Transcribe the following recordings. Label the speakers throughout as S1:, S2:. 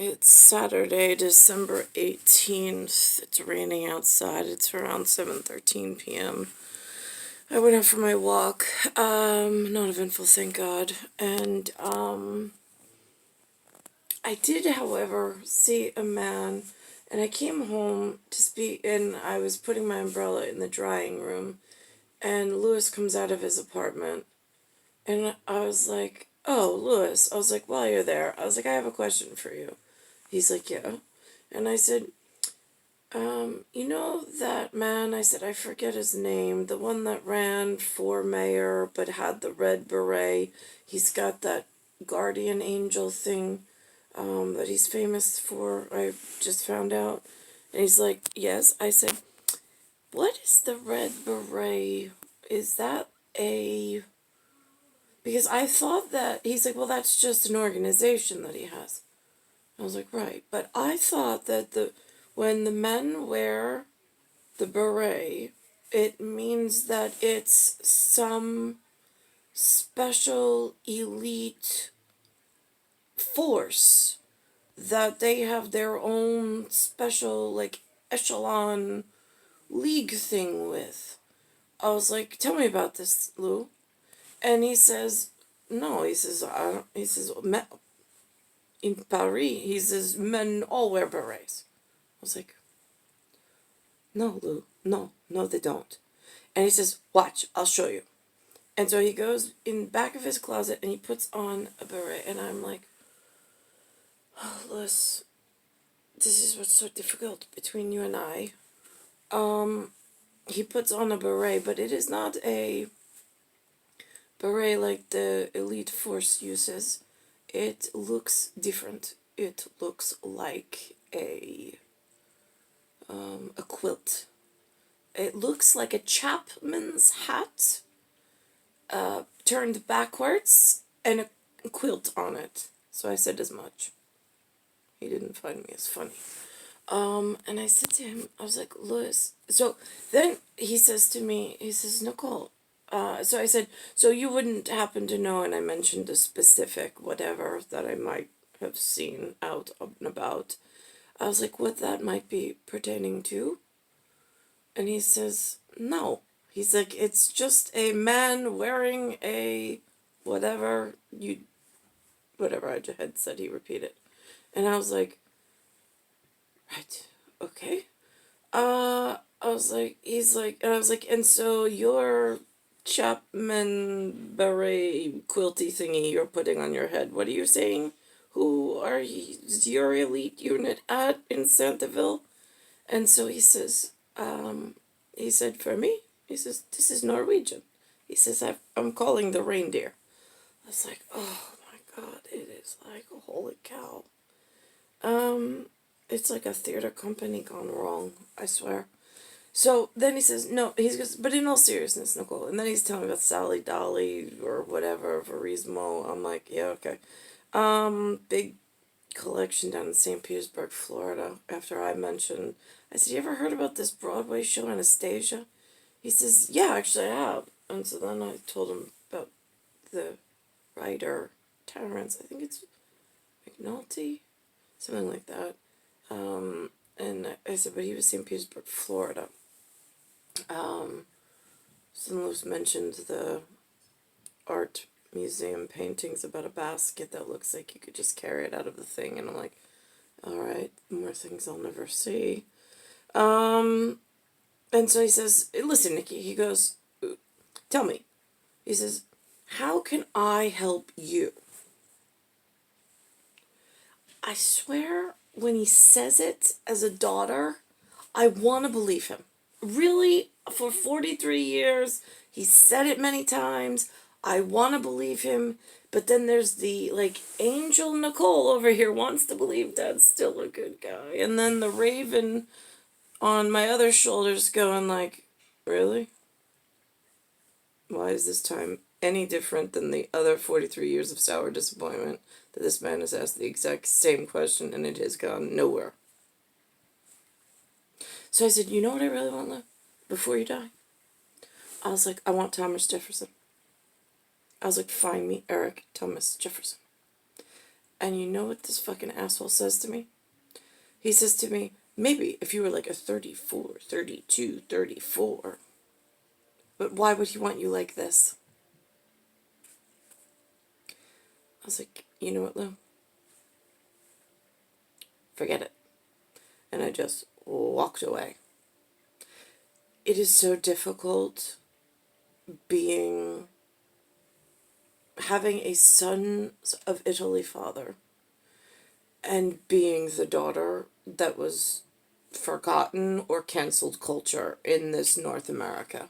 S1: It's Saturday, December 18th. It's raining outside. It's around 7:13 p.m. I went out for my walk. Not eventful, thank God. And I did, however, see a man, and I came home to speak, and I was putting my umbrella in the drying room, and Lewis comes out of his apartment, and I was like, "Oh, Lewis," I was like, "while you're there," I was like, "I have a question for you." He's like, "Yeah." And I said, you know that man," I said, "I forget his name, the one that ran for mayor but had the red beret. He's got that guardian angel thing that he's famous for, I just found out." And he's like, "Yes." I said, "What is the red beret? Is that a..." Because I thought that, he's like, "Well, that's just an organization that he has." I was like, "Right." But I thought that when the men wear the beret, it means that it's some special elite force, that they have their own special, like, echelon league thing with. I was like, "Tell me about this, Lou." And he says, "No," he says, "In Paris," he says, "men all wear berets." I was like, "No, Lou, no, no, they don't." And he says, "Watch, I'll show you." And so he goes in back of his closet and he puts on a beret, and I'm like, "Oh, Liz, this is what's so difficult between you and I." He puts on a beret, but it is not a beret like the elite force uses. It looks different. It looks like a quilt. It looks like a chapman's hat turned backwards and a quilt on it. So I said as much. He didn't find me as funny. And I said to him, I was like, "Louis." So then he says to me, he says, "Nicole." So I said, "So you wouldn't happen to know," and I mentioned a specific whatever that I might have seen out and about. I was like, "What that might be pertaining to?" And he says, "No." He's like, "It's just a man wearing a whatever I had said," he repeated. And I was like, "Right, okay." I was like, he's like, and I was like, "And so your Chapman beret quilty thingy you're putting on your head, what are you saying? Who are you, is your elite unit at in Santaville?" And so he says, he said, "For me," he says, "this is Norwegian." He says, "I'm calling the reindeer." I was like, "Oh my God, it is like, holy cow." It's like a theater company gone wrong, I swear. So then he says, "No," he goes, "But in all seriousness, Nicole," and then he's telling me about Sally Dolly or whatever, Verismo. I'm like, "Yeah, okay." Big collection down in St. Petersburg, Florida, after I mentioned, I said, "You ever heard about this Broadway show, Anastasia?" He says, "Yeah, actually I have." And so then I told him about the writer, Terrence, I think it's McNulty, something like that. And I said, "But he was St. Petersburg, Florida." Someone mentioned the art museum paintings about a basket that looks like you could just carry it out of the thing, and I'm like, "All right, more things I'll never see." Um, and so he says, "Listen, Nikki," he goes, "Tell me." He says, "How can I help you?" I swear, when he says it as a daughter, I want to believe him. Really, for 43 years, he said it many times. I want to believe him. But then there's the, like, angel Nicole over here wants to believe Dad's still a good guy. And then the raven on my other shoulders going like, "Really? Why is this time any different than the other 43 years of sour disappointment that this man has asked the exact same question and it has gone nowhere?" So I said, "You know what I really want, Lou? Before you die?" I was like, "I want Thomas Jefferson." I was like, "Find me Eric Thomas Jefferson." And you know what this fucking asshole says to me? He says to me, maybe if you were like a 34, 32, 34. But why would he want you like this? I was like, you know what, Lou? Forget it. And I just walked away. It is so difficult having a son of Italy father and being the daughter that was forgotten or canceled culture in this North America.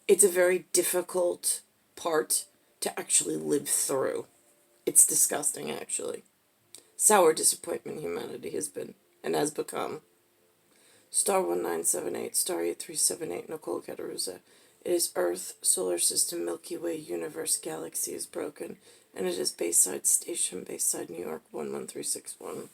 S1: It's a very difficult part to actually live through. It's disgusting, actually. Sour disappointment humanity has been and has become. Star 1978, Star 8378, Nicole Cattaruzza. It is Earth, Solar System, Milky Way, Universe, Galaxy is broken, and it is Bayside Station, Bayside, New York, 11361.